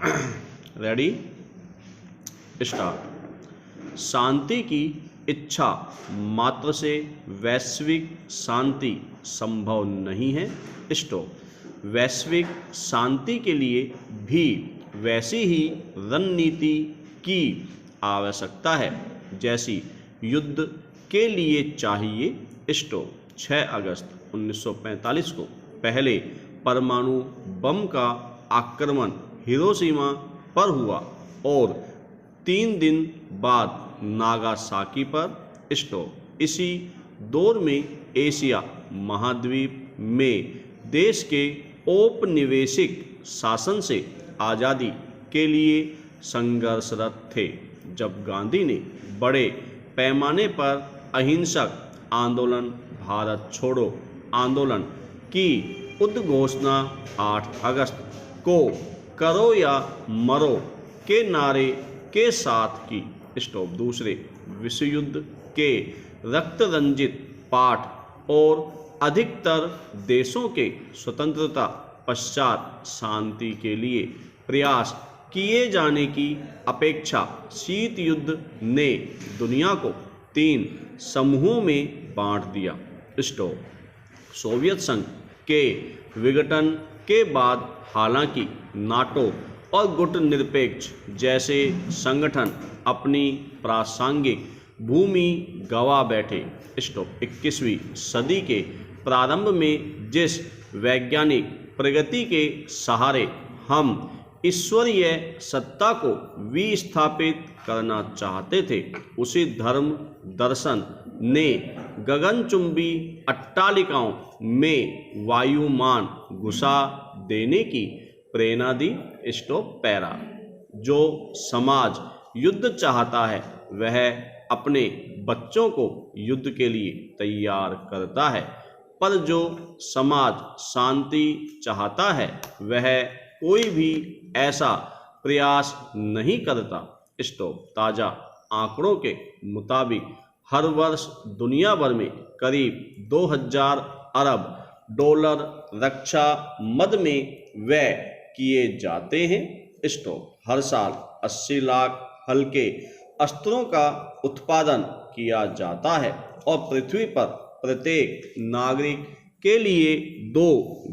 Ready, start. शांति की इच्छा मात्र से वैश्विक शांति संभव नहीं है। स्टॉप। वैश्विक शांति के लिए भी वैसी ही रणनीति की आवश्यकता है जैसी युद्ध के लिए चाहिए। स्टॉप। 6 अगस्त 1945 को पहले परमाणु बम का आक्रमण हिरोशिमा पर हुआ और 3 दिन बाद नागासाकी पर। स्टॉप। इसी दौर में एशिया महाद्वीप में देश के औपनिवेशिक शासन से आज़ादी के लिए संघर्षरत थे। जब गांधी ने बड़े पैमाने पर अहिंसक आंदोलन भारत छोड़ो आंदोलन की उद्घोषणा 8 अगस्त को करो या मरो के नारे के साथ की। स्टॉप। दूसरे विश्व युद्ध के रक्त रंजित पाठ और अधिकतर देशों के स्वतंत्रता पश्चात शांति के लिए प्रयास किए जाने की अपेक्षा शीत युद्ध ने दुनिया को 3 समूहों में बांट दिया। स्टॉप। सोवियत संघ के विघटन के बाद हालांकि नाटो और गुटनिरपेक्ष जैसे संगठन अपनी प्रासंगिक भूमि गंवा बैठे। स्टॉप। 21वीं सदी के प्रारंभ में जिस वैज्ञानिक प्रगति के सहारे हम ईश्वरीय सत्ता को विस्थापित करना चाहते थे, उसी धर्म दर्शन ने गगनचुंबी अट्टालिकाओं में वायुमान घुसा देने की प्रेरणा दी। स्टॉप। पैरा। जो समाज युद्ध चाहता है वह अपने बच्चों को युद्ध के लिए तैयार करता है, पर जो समाज शांति चाहता है वह कोई भी ऐसा प्रयास नहीं करता। स्टॉप। ताज़ा आंकड़ों के मुताबिक हर वर्ष दुनिया भर में करीब 2000 अरब डॉलर रक्षा मद में व्यय किए जाते हैं। स्टॉप। हर साल 80 लाख हल्के अस्त्रों का उत्पादन किया जाता है और पृथ्वी पर प्रत्येक नागरिक के लिए 2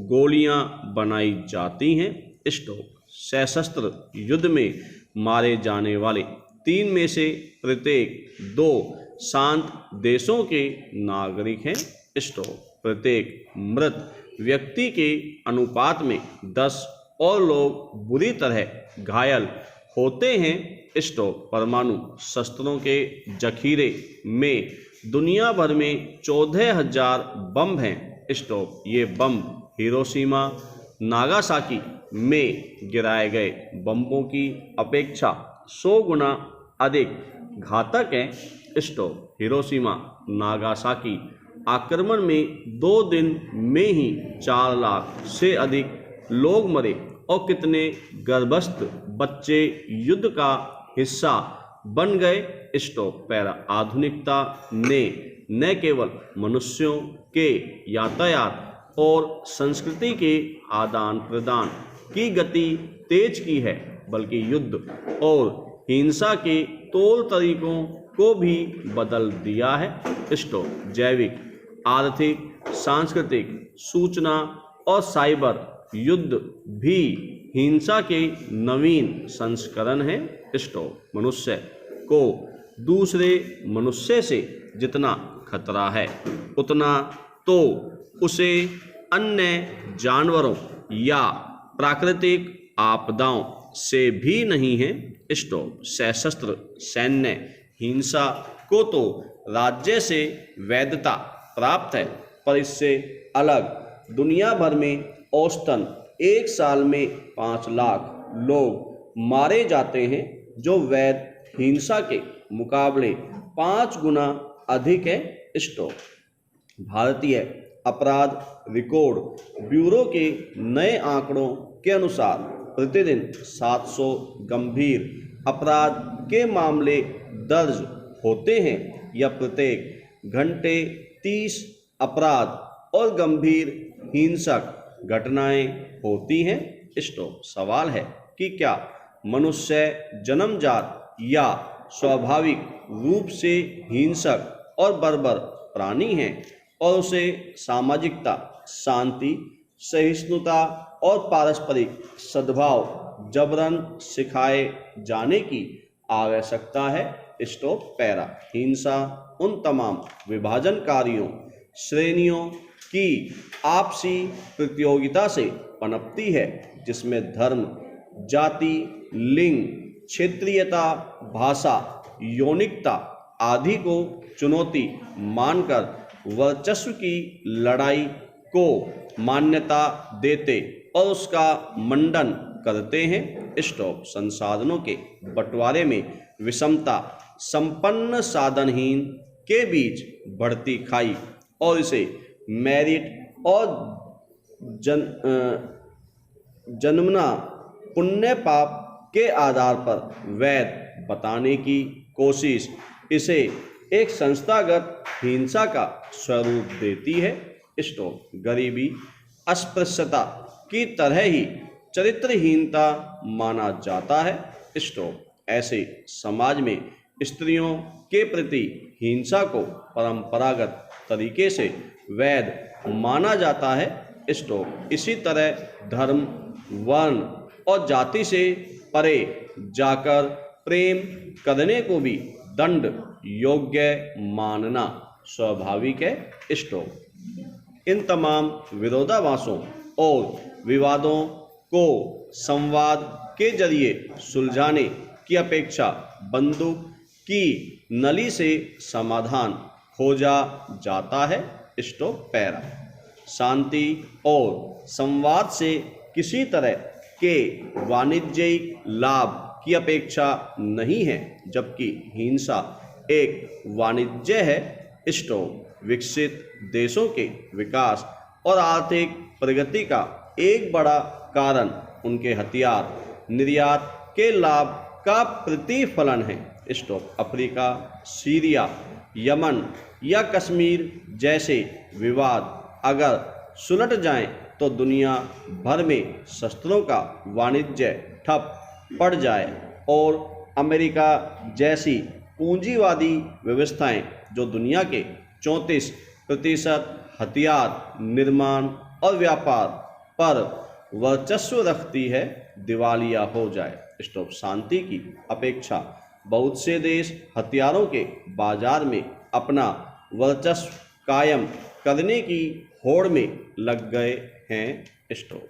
गोलियां बनाई जाती हैं। स्टॉप। सशस्त्र युद्ध में मारे जाने वाले 3 में से प्रत्येक 2 शांत देशों के नागरिक हैं। स्टॉप। प्रत्येक मृत व्यक्ति के अनुपात में 10 और लोग बुरी तरह घायल होते हैं। स्टॉप। परमाणु शस्त्रों के जखीरे में दुनिया भर में 14,000 बम हैं। स्टॉप। ये बम हिरोशिमा नागासाकी में गिराए गए बम्बों की अपेक्षा 100 गुना अधिक घातक हैं। स्टॉप। हिरोशिमा नागासाकी आक्रमण में 2 दिन में ही 4 लाख से अधिक लोग मरे और कितने गर्भस्थ बच्चे युद्ध का हिस्सा बन गए। स्टॉप। पैरा। आधुनिकता ने न केवल मनुष्यों के यातायात और संस्कृति के आदान प्रदान की गति तेज की है, बल्कि युद्ध और हिंसा के तौर तरीकों को भी बदल दिया है। स्टॉप। जैविक, आर्थिक, सांस्कृतिक, सूचना और साइबर युद्ध भी हिंसा के नवीन संस्करण हैं। स्टॉप। मनुष्य को दूसरे मनुष्य से जितना खतरा है उतना तो उसे अन्य जानवरों या प्राकृतिक आपदाओं से भी नहीं है। स्टॉप। सशस्त्र सैन्य हिंसा को तो राज्य से वैधता प्राप्त है, पर इससे अलग दुनिया भर में औसतन एक साल में 5 लाख लोग मारे जाते हैं, जो वैध हिंसा के मुकाबले 5 गुना अधिक है। स्टॉप। भारतीय अपराध रिकॉर्ड ब्यूरो के नए आंकड़ों के अनुसार प्रतिदिन 700 गंभीर अपराध के मामले दर्ज होते हैं या प्रत्येक घंटे 30 अपराध और गंभीर हिंसक घटनाएं होती हैं। स्टॉप। सवाल है कि क्या मनुष्य जन्मजात या स्वाभाविक रूप से हिंसक और बर्बर प्राणी है और उसे सामाजिकता, शांति, सहिष्णुता और पारस्परिक सद्भाव जबरन सिखाए जाने की आवश्यकता है। Stop para. हिंसा उन तमाम विभाजनकारियों श्रेणियों की आपसी प्रतियोगिता से पनपती है जिसमें धर्म, जाति, लिंग, क्षेत्रीयता, भाषा, यौनिकता आदि को चुनौती मानकर वर्चस्व की लड़ाई को मान्यता देते और उसका मंडन करते हैं। स्टॉप। संसाधनों के बंटवारे में विषमता, संपन्न साधनहीन के बीच बढ़ती खाई और इसे मेरिट और जन्मना पुण्य पाप के आधार पर वैध बताने की कोशिश इसे एक संस्थागत हिंसा का स्वरूप देती है। स्टॉप। गरीबी, अस्पृश्यता की तरह ही चरित्रहीनता माना जाता है। स्टॉप। ऐसे समाज में स्त्रियों के प्रति हिंसा को परंपरागत तरीके से वैध माना जाता है। स्टॉप। इसी तरह धर्म, वर्ण और जाति से परे जाकर प्रेम करने को भी दंड योग्य मानना स्वाभाविक है। स्टॉप। इन तमाम विरोधाभासों और विवादों को संवाद के जरिए सुलझाने की अपेक्षा बंदूक की नली से समाधान खोजा जाता है। Stop para. शांति और संवाद से किसी तरह के वाणिज्यिक लाभ की अपेक्षा नहीं है, जबकि हिंसा एक वाणिज्य है। स्टॉप। विकसित देशों के विकास और आर्थिक प्रगति का एक बड़ा कारण उनके हथियार निर्यात के लाभ का प्रतिफलन है। स्टॉप। अफ्रीका, सीरिया, यमन या कश्मीर जैसे विवाद अगर सुलट जाएं तो दुनिया भर में शस्त्रों का वाणिज्य ठप पड़ जाए और अमेरिका जैसी पूंजीवादी व्यवस्थाएं जो दुनिया के 34% हथियार निर्माण और व्यापार पर वर्चस्व रखती है, दिवालिया हो जाए। स्टॉप। शांति की अपेक्षा बहुत से देश हथियारों के बाजार में अपना वर्चस्व कायम करने की होड़ में लग गए हैं। स्टॉप।